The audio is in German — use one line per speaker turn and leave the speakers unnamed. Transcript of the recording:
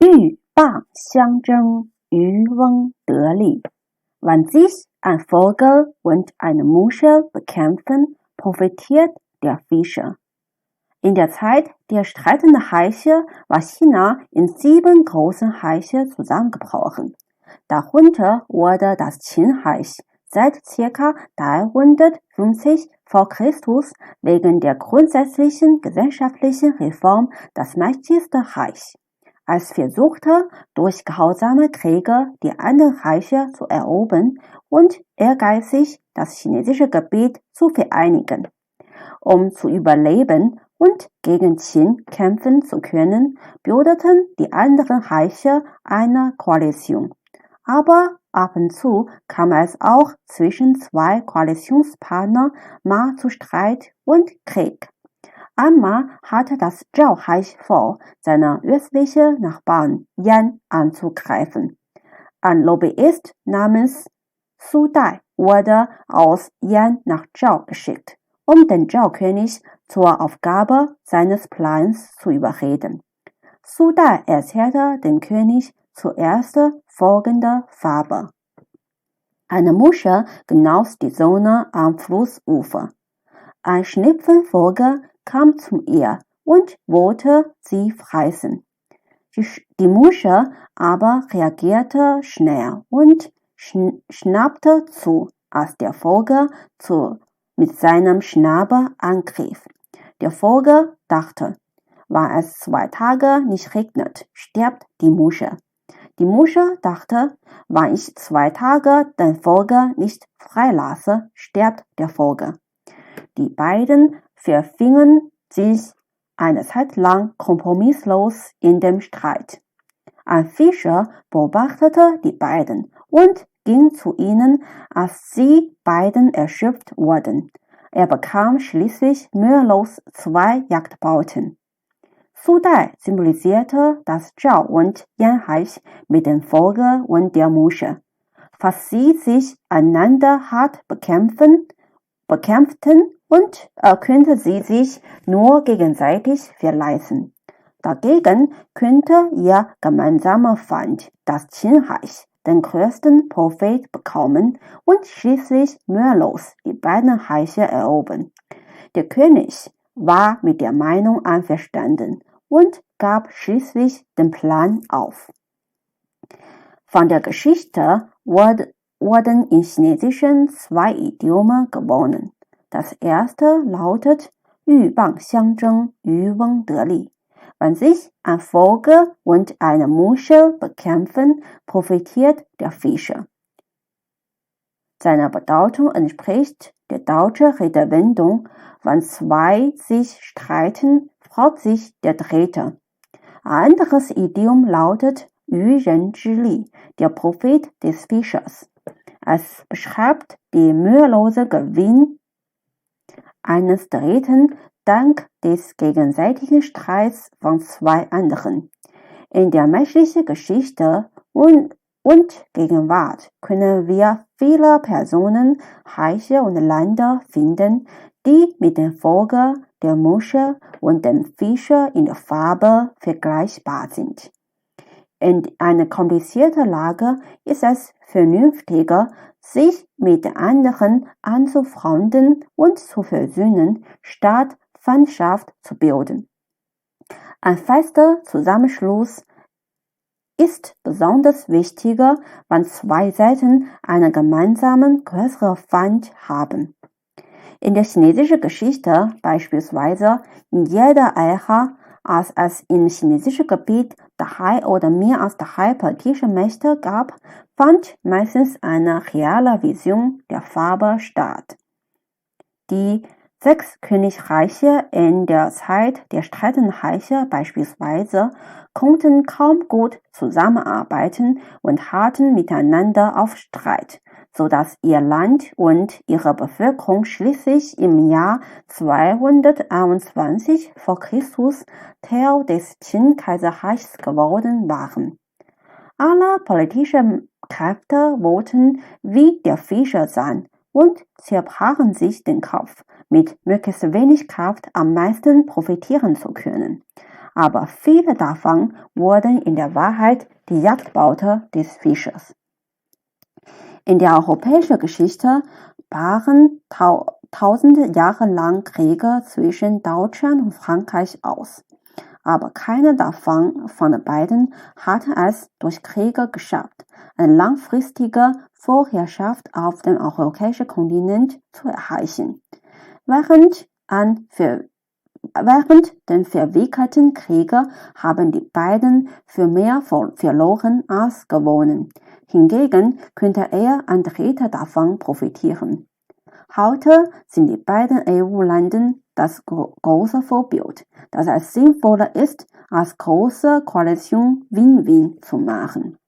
鹬蚌相争，渔翁得利. Wann sich ein Vogel und eine Muschel bekämpfen, profitiert der Fischer. In der Zeit der streitenden Haie war China in 7 großen Haie zusammengebrochen. Darunter wurde das Qin-Hai seit ca. 350 v. Chr. Wegen der grundsätzlichen gesellschaftlichen Reform das mächtigste Reich. Es versuchte, durch gehorsame Kriege die anderen Reiche zu erobern und ehrgeizig das chinesische Gebiet zu vereinigen. Um zu überleben und gegen Qin kämpfen zu können, bildeten die anderen Reiche eine Koalition. Aber ab und zu kam es auch zwischen 2 Koalitionspartnern mal zu Streit und Krieg. Einmal hatte das Zhao-Hai vor, seine östlichen Nachbarn Yan anzugreifen. Ein Lobbyist namens Su Dai wurde aus Yan nach Zhao geschickt, um den Zhao-König zur Aufgabe seines Plans zu überreden. Su Dai erzählte dem König zuerst folgende Fabel. Eine Muschel genoss die Sonne am Flussufer. Ein Schnepfenvogel kam zu ihr und wollte sie fressen. Die Muschel aber reagierte schnell und schnappte zu, als der Vogel mit seinem Schnabel angriff. Der Vogel dachte, wenn es 2 Tage nicht regnet, stirbt die Muschel. Die Muschel dachte, wenn ich 2 Tage den Vogel nicht freilasse, stirbt der Vogel. Die beiden verfingen sich eine Zeit lang kompromisslos in dem Streit. Ein Fischer beobachtete die beiden und ging zu ihnen, als sie beiden erschöpft wurden. Er bekam schließlich mühelos 2 Jagdbeuten. Su Dai symbolisierte das Zhao- und Yan-Hai mit dem Vogel und der Muschel. Falls sie sich einander hart bekämpften und könnte sie sich nur gegenseitig verletzen. Dagegen könnte ihr gemeinsamer Feind, das Qin-Hai, den größten Profit bekommen und schließlich mühelos die beiden Haie erobern. Der König war mit der Meinung einverstanden und gab schließlich den Plan auf. Von der Geschichte wurden in Chinesischen 2 Idiome gewonnen. Das erste lautet 鹬蚌相争，渔翁得利. Wenn sich ein Vogel und eine Muschel bekämpfen, profitiert der Fischer. Seiner Bedeutung entspricht der deutsche Redewendung, wenn 2 sich streiten, freut sich der Dritte. Ein anderes Idiom lautet 渔人之利, der Profit des Fischers. Es beschreibt die mühelose Gewinn eines Dritten dank des gegenseitigen Streits von 2 anderen. In der menschlichen Geschichte und Gegenwart können wir viele Personen, Reiche und Länder finden, die mit dem Vogel, der Muschel und dem Fischer in der Farbe vergleichbar sind. In einer komplizierten Lage ist es vernünftiger, sich mit den anderen anzufreunden und zu versöhnen, statt Feindschaft zu bilden. Ein fester Zusammenschluss ist besonders wichtiger, wenn 2 Seiten einen gemeinsamen größeren Feind haben. In der chinesischen Geschichte, beispielsweise in jeder Ära, als es im chinesischen Gebiet 3 oder mehr als 3 politische Mächte gab, fand meistens eine reale Vision der Farbe statt. Die 6 Königreiche in der Zeit der streitenden Haie beispielsweise konnten kaum gut zusammenarbeiten und hatten miteinander auf Streit, sodass ihr Land und ihre Bevölkerung schließlich im Jahr 221 v. Chr. Teil des Qin-Kaiserreichs geworden waren. Alle politischen Kräfte wollten wie der Fischer sein und zerbrachen sich den Kopf, mit möglichst wenig Kraft am meisten profitieren zu können. aber viele davon wurden in der Wahrheit die Jagdbeute des Fischers. In der europäischen Geschichte brachen tausende Jahre lang Kriege zwischen Deutschland und Frankreich aus. Aber keiner von den beiden hatte es durch Kriege geschafft, eine langfristige Vorherrschaft auf dem europäischen Kontinent zu erreichen. Während den verwickelten Kriege haben die beiden für mehr verloren als gewonnen. Hingegen könnte eher ein Dritter davon profitieren. Heute sind die beiden EU-Länder das große Vorbild, dass es sinnvoller ist, als große Koalition Win-Win zu machen.